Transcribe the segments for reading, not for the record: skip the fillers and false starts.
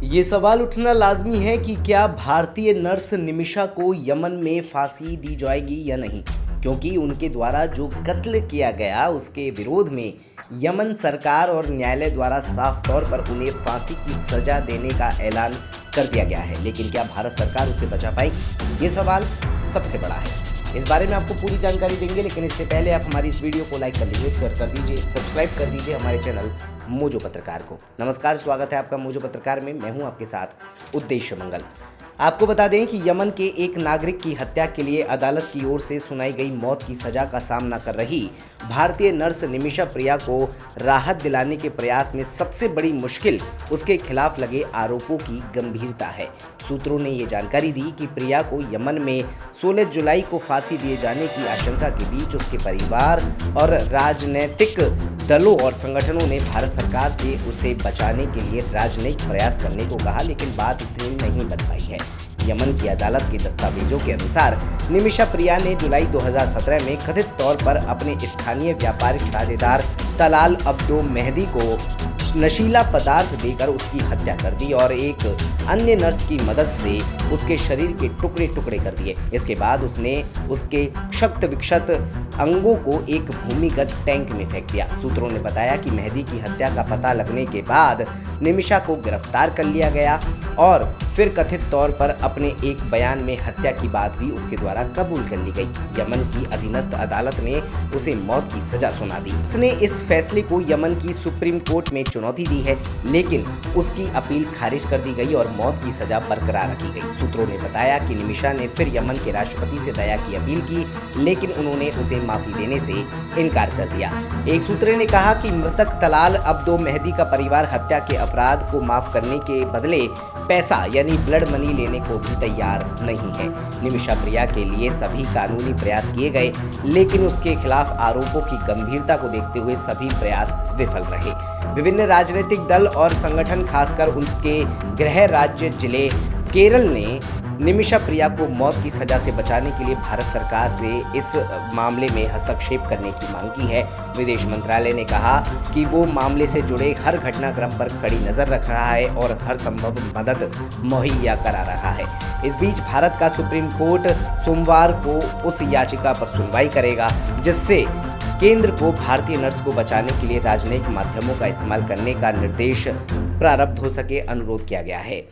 ये सवाल उठना लाजमी है कि क्या भारतीय नर्स निमिषा को यमन में फांसी दी जाएगी या नहीं, क्योंकि उनके द्वारा जो कत्ल किया गया उसके विरोध में यमन सरकार और न्यायालय द्वारा साफ तौर पर उन्हें फांसी की सजा देने का ऐलान कर दिया गया है। लेकिन क्या भारत सरकार उसे बचा पाएगी, ये सवाल सबसे बड़ा है। इस बारे में आपको पूरी जानकारी देंगे, लेकिन इससे पहले आप हमारी इस वीडियो को लाइक कर लीजिए, शेयर कर दीजिए, सब्सक्राइब कर दीजिए हमारे चैनल मोजो पत्रकार को। नमस्कार, स्वागत है आपका मोजो पत्रकार में। मैं हूं आपके साथ उद्देश्य मंगल। आपको बता दें कि यमन के एक नागरिक की हत्या के लिए अदालत की ओर से सुनाई गई मौत की सजा का सामना कर रही भारतीय नर्स निमिषा प्रिया को राहत दिलाने के प्रयास में सबसे बड़ी मुश्किल उसके खिलाफ लगे आरोपों की गंभीरता है। सूत्रों ने ये जानकारी दी कि प्रिया को यमन में 16 जुलाई को फांसी दिए जाने की आशंका के बीच उसके परिवार और राजनीतिक दलों और संगठनों ने भारत सरकार से उसे बचाने के लिए राजनयिक प्रयास करने को कहा, लेकिन बात इतनी नहीं बन पाई है। यमन की अदालत के दस्तावेजों के अनुसार निमिषा प्रिया ने जुलाई 2017 में कथित तौर पर अपने स्थानीय व्यापारिक साझेदार तलाल अब्दो मेहदी को नशीला पदार्थ देकर उसकी हत्या कर दी और एक अन्य नर्स की मदद से उसके शरीर के टुकड़े टुकड़े कर दिए। इसके बाद उसने उसके क्षत विक्षत अंगों को एक भूमिगत टैंक में फेंक दिया। सूत्रों ने बताया कि मेहदी की हत्या का पता लगने के बाद निमिषा को गिरफ्तार कर लिया गया और फिर कथित तौर पर अपने एक बयान में हत्या की बात भी उसके द्वारा कबूल कर ली गई। यमन की अधीनस्थ अदालत ने उसे मौत की सजा सुना दी। उसने इस फैसले को यमन की सुप्रीम कोर्ट में चुनौती दी है, लेकिन उसकी अपील खारिज कर दी गई और मौत की सजा बरकरार रखी गई। सूत्रों ने बताया कि निमिषा ने फिर यमन के राष्ट्रपति से दया की अपील की, लेकिन उन्होंने उसे माफी देने से इनकार कर दिया। एक सूत्र ने कहा कि मृतक तलाल अब्दो मेहदी का परिवार हत्या के अपराध को माफ करने के बदले पैसा यानी ब्लड मनी लेने को भी तैयार नहीं है। निमिषा प्रिया के लिए सभी कानूनी प्रयास किए गए, लेकिन उसके खिलाफ आरोपों की गंभीरता को देखते हुए सभी प्रयास विफल रहे। विभिन्न राजनीतिक दल और संगठन, खासकर उसके गृह राज्य जिले केरल ने निमिषा प्रिया को मौत की सजा से बचाने के लिए भारत सरकार से इस मामले में हस्तक्षेप करने की मांग की है। विदेश मंत्रालय ने कहा कि वो मामले से जुड़े हर घटनाक्रम पर कड़ी नजर रख रहा है और हर संभव मदद मुहैया करा रहा है। इस बीच भारत का सुप्रीम कोर्ट सोमवार को उस याचिका पर सुनवाई करेगा जिससे केंद्र को भारतीय नर्स को बचाने के लिए राजनयिक माध्यमों का इस्तेमाल करने का निर्देश प्रारब्ध हो सके, अनुरोध किया गया है।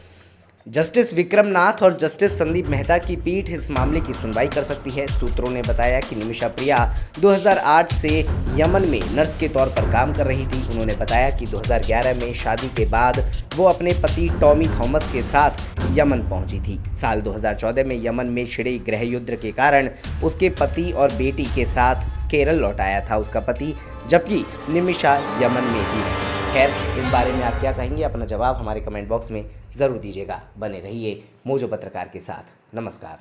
जस्टिस विक्रम नाथ और जस्टिस संदीप मेहता की पीठ इस मामले की सुनवाई कर सकती है। सूत्रों ने बताया कि निमिषा प्रिया 2008 से यमन में नर्स के तौर पर काम कर रही थी। उन्होंने बताया कि 2011 में शादी के बाद वो अपने पति टॉमी थॉमस के साथ यमन पहुंची थी। साल 2014 में यमन में छिड़े गृह युद्ध के कारण उसके पति और बेटी के साथ केरल लौट आया था उसका पति, जबकि निमिषा यमन में ही रही। खैर, इस बारे में आप क्या कहेंगे, अपना जवाब हमारे कमेंट बॉक्स में ज़रूर दीजिएगा। बने रहिए मोजो पत्रकार के साथ। नमस्कार।